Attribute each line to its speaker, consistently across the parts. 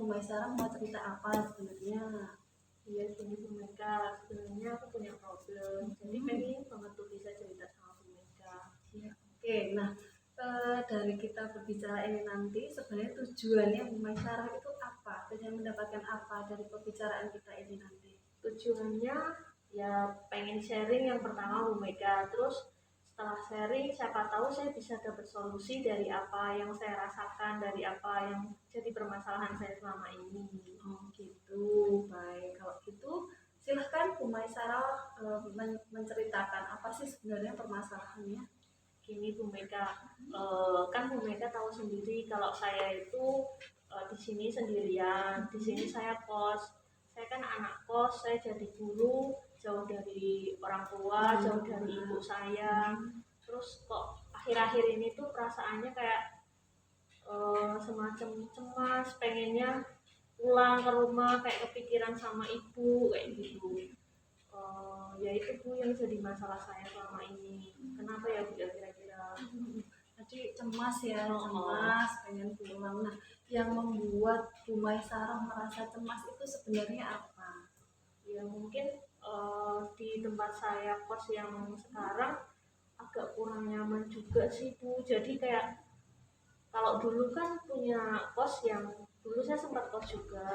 Speaker 1: Maisarah mau cerita apa sebenarnya?
Speaker 2: Iya gini Bu Mega, sebenarnya aku punya problem. Jadi pengen banget tuh bisa cerita sama Bu Mega.
Speaker 1: Ya, oke. Nah, dari kita berbicara ini nanti sebenarnya tujuannya Bu Maisarah itu apa? Pengen mendapatkan apa dari pembicaraan kita ini nanti?
Speaker 2: Tujuannya ya pengen sharing yang pertama Bu Mega. Terus setelah sharing siapa tahu saya bisa dapat solusi dari apa yang saya rasakan, dari apa yang jadi permasalahan saya selama ini.
Speaker 1: Oh gitu, baik. Kalau gitu silahkan Bu Maisarah menceritakan apa sih sebenarnya permasalahannya?
Speaker 2: Gini Bu Mega, kan Bu Mega tahu sendiri kalau saya itu di sini sendirian, di sini saya kos. Saya kan anak kos, saya jadi guru, jauh dari orang tua, jauh dari ibu saya. Terus kok akhir-akhir ini tuh perasaannya kayak semacam cemas, pengennya pulang ke rumah, kayak kepikiran sama ibu kayak gitu. Ya itu Bu yang jadi masalah saya selama ini. Kenapa ya Bu ya kira-kira?
Speaker 1: Jadi cemas ya, cemas, pengen pulang. Nah, yang membuat Bu Maisarah merasa cemas itu sebenarnya apa?
Speaker 2: Ya mungkin di tempat saya kos yang sekarang agak kurang nyaman juga sih Bu. Jadi kayak kalau dulu kan punya kos yang dulu saya sempat kos juga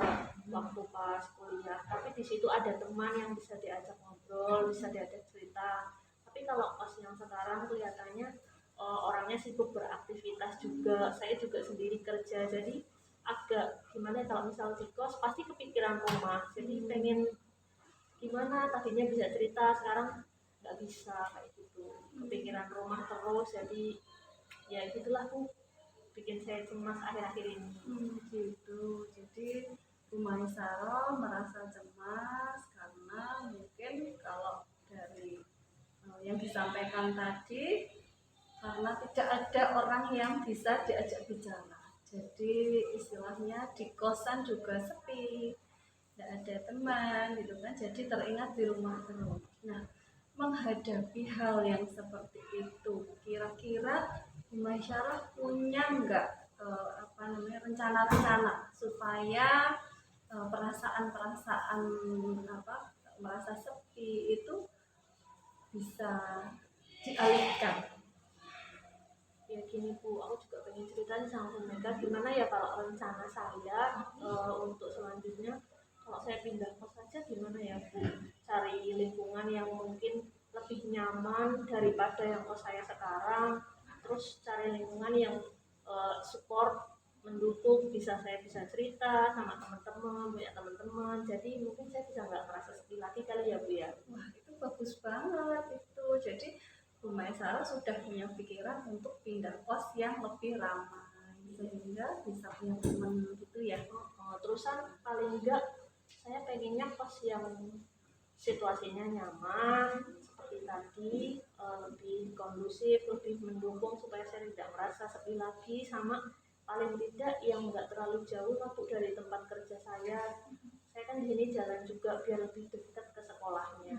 Speaker 2: waktu pas kuliah. Tapi di situ ada teman yang bisa diajak ngobrol, bisa diajak cerita. Tapi kalau kos yang sekarang kelihatannya orangnya sibuk beraktivitas juga. Saya juga sendiri kerja, jadi agak gimana kalau misal di kos pasti kepikiran rumah. Jadi pengen gimana tadinya bisa cerita sekarang nggak bisa kayak gitu. Kepikiran rumah terus, jadi ya gitulah Bu bikin saya cemas akhir-akhir ini.
Speaker 1: Gitu. Jadi Bu Maisarah merasa cemas karena mungkin kalau dari yang disampaikan tadi karena tidak ada orang yang bisa diajak bicara. Jadi istilahnya di kosan juga sepi, tidak ada teman gitu kan. Jadi teringat di rumah terus. Nah, menghadapi hal yang seperti itu, kira-kira masyarakat punya nggak rencana-rencana supaya perasaan-perasaan apa merasa sepi itu bisa dialihkan?
Speaker 2: Ya gini Bu, aku juga pengen ceritain sama Bu Mega gimana ya kalau rencana saya untuk selanjutnya kalau saya pindah kos saja gimana ya Bu, cari lingkungan yang mungkin lebih nyaman daripada yang kos saya sekarang, terus cari lingkungan yang support, mendukung, saya bisa cerita sama teman-teman, punya teman-teman, jadi mungkin saya bisa nggak merasa sepi lagi kali ya Bu ya.
Speaker 1: Wah, itu bagus banget itu. Jadi Bu Maisarah sudah punya pikiran untuk pindah kos yang lebih ramai sehingga bisa punya teman gitu ya.
Speaker 2: Terusan paling enggak saya pengennya kos yang situasinya nyaman seperti tadi, lebih kondusif, lebih mendukung supaya saya tidak merasa sepi lagi, sama paling tidak yang enggak terlalu jauh waktu dari tempat kerja saya. Saya kan di sini jalan juga biar lebih dekat ke sekolahnya.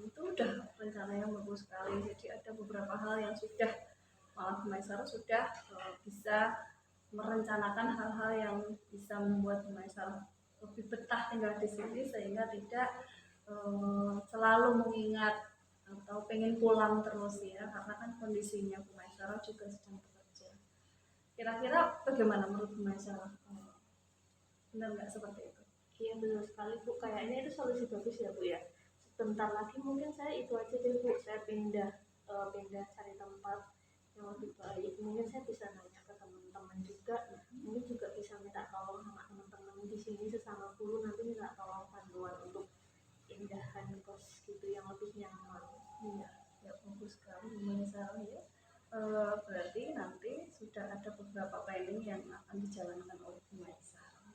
Speaker 1: Itu udah rencana yang bagus sekali. Jadi ada beberapa hal yang sudah malah Maisarah sudah bisa merencanakan hal-hal yang bisa membuat Maisarah lebih betah tinggal di sini sehingga tidak selalu mengingat atau pengen pulang terus ya karena kan kondisinya Bu Maisarah juga sedang bekerja. Kira-kira bagaimana menurut Bu Maisarah? Benar nggak seperti itu?
Speaker 2: Iya benar sekali Bu, kayaknya itu solusi bagus ya Bu ya. Sebentar lagi mungkin saya itu aja deh Bu, saya pindah cari tempat yang lebih baik. Mungkin saya bisa nanya ke teman-teman juga, mungkin juga bisa minta tolong sama teman-teman di sini sesama guru, nanti minta tolong bantuan untuk pindahan kos gitu yang lebih nyaman.
Speaker 1: Iya, ya bagus sekali Bu Maisarah ya. Berarti nanti sudah ada beberapa planning yang akan dijalankan oleh Bu Maisarah.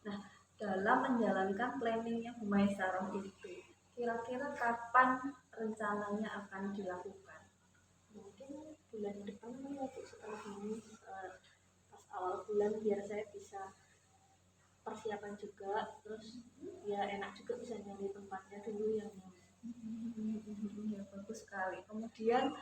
Speaker 1: Nah, dalam menjalankan planningnya Bu Maisarah itu, kira-kira kapan rencananya akan dilakukan?
Speaker 2: Mungkin bulan depan ya Bu, setelah ini pas awal bulan biar saya bisa persiapan juga, terus ya enak juga bisa nyari tempatnya dulu yang
Speaker 1: Ya, bagus sekali. Kemudian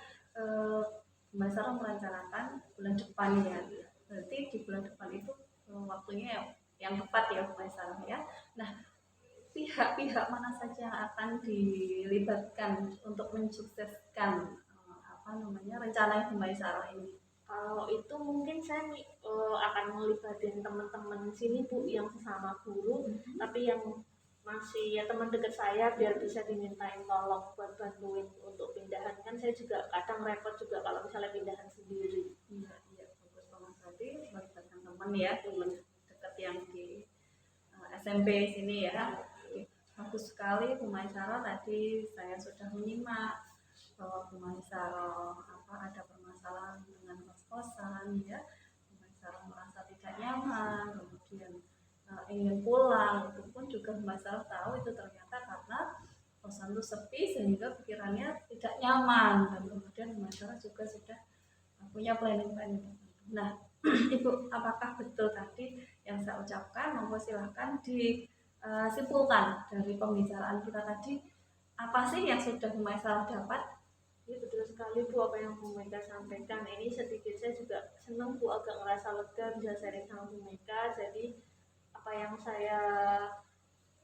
Speaker 1: Mbak Sarah merencanakan bulan depan ya. Berarti di bulan depan itu waktunya ya yang tepat ya Bu Maisarah ya. Nah, pihak-pihak mana saja yang akan dilibatkan untuk mensukseskan rencana Bu Maisarah ini?
Speaker 2: Kalau itu mungkin saya akan melibatin teman-teman sini Bu yang sesama guru, tapi yang masih ya teman dekat saya biar bisa dimintain tolong buat bantuin untuk pindahan. Kan saya juga kadang repot juga kalau misalnya pindahan sendiri.
Speaker 1: Iya, iya, bagus banget. Berarti melibatkan teman ya, teman dekat yang di SMP sini ya. Oke, bagus sekali Bu Maisarah. Tadi saya sudah menyimak bahwa Bu Maisarah ada permasalahan dengan kos-kosan ya. Bu Maisarah merasa tidak nyaman, kemudian ingin pulang. Itu pun juga Bu Maisarah tahu itu ternyata karena kosan itu sepi sehingga pikirannya tidak nyaman, dan kemudian Bu Maisarah juga sudah punya planning-planning. Nah, Ibu, apakah betul tadi yang saya ucapkan? Monggo silahkan disimpulkan dari pembicaraan kita tadi, apa sih yang sudah Bu Maisarah dapat?
Speaker 2: Ini betul sekali Bu apa yang Bu Mega sampaikan. Ini sedikit saya juga senang Bu, agak ngerasa lega bisa sharing sama Bu Mega. Jadi apa yang saya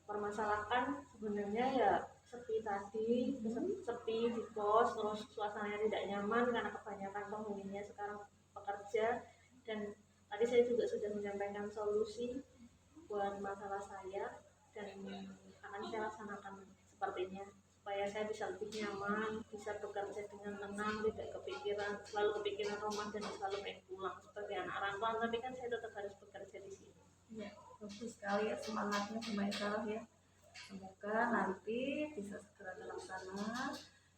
Speaker 2: permasalahkan sebenarnya ya sepi tadi, sepi di kos, terus suasananya tidak nyaman karena kebanyakan penghuninya sekarang pekerja. Dan tadi saya juga sudah menyampaikan solusi buat masalah saya dan akan saya laksanakan sepertinya supaya saya bisa lebih nyaman, bisa bekerja dengan tenang, tidak selalu kepikiran rumah dan selalu pengen pulang seperti anak rantauan, tapi kan saya tetap harus bekerja di sini.
Speaker 1: Ya, bagus sekali ya semangatnya Bu Maisarah ya. Semoga nanti bisa segera terlaksana.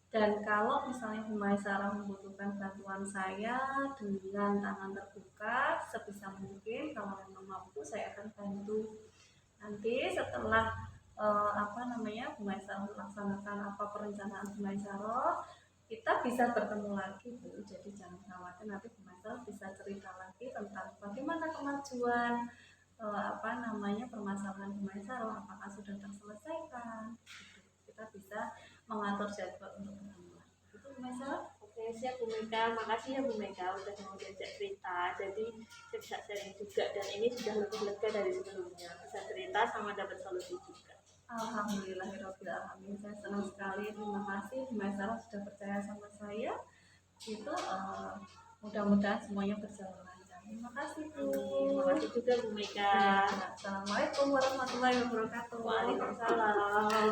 Speaker 1: Dan kalau misalnya Bu Maisarah membutuhkan bantuan saya dengan tangan terbuka, sebisa mungkin kalau memang mampu saya akan bantu. Nanti setelah Bu Maisarah melaksanakan perencanaan Bu Maisarah, kita bisa bertemu lagi Bu. Jadi jangan khawatir, nanti Bu Maisarah bisa cerita lagi tentang bagaimana kemajuan permasalahan Bu Maisarah, apakah sudah terselesaikan. Kita bisa mengatur jadwal untuk ketemu lagi. Itu Bu Maisarah.
Speaker 2: Oke, siap Bu Mega. Makasih ya Bu Mega udah mau diajak cerita. Jadi saya bisa sharing juga dan ini sudah lebih lega dari sebelumnya. Bisa cerita sama dapat solusi juga.
Speaker 1: Alhamdulillahirabbil alamin. Saya senang sekali. Terima kasih Bu Maisarah sudah percaya sama saya. Itu mudah-mudahan semuanya berjalan lancar. Terima kasih Bu.
Speaker 2: Terima kasih juga Bu Mega.
Speaker 1: Assalamualaikum warahmatullahi wabarakatuh.
Speaker 2: Waalaikumsalam.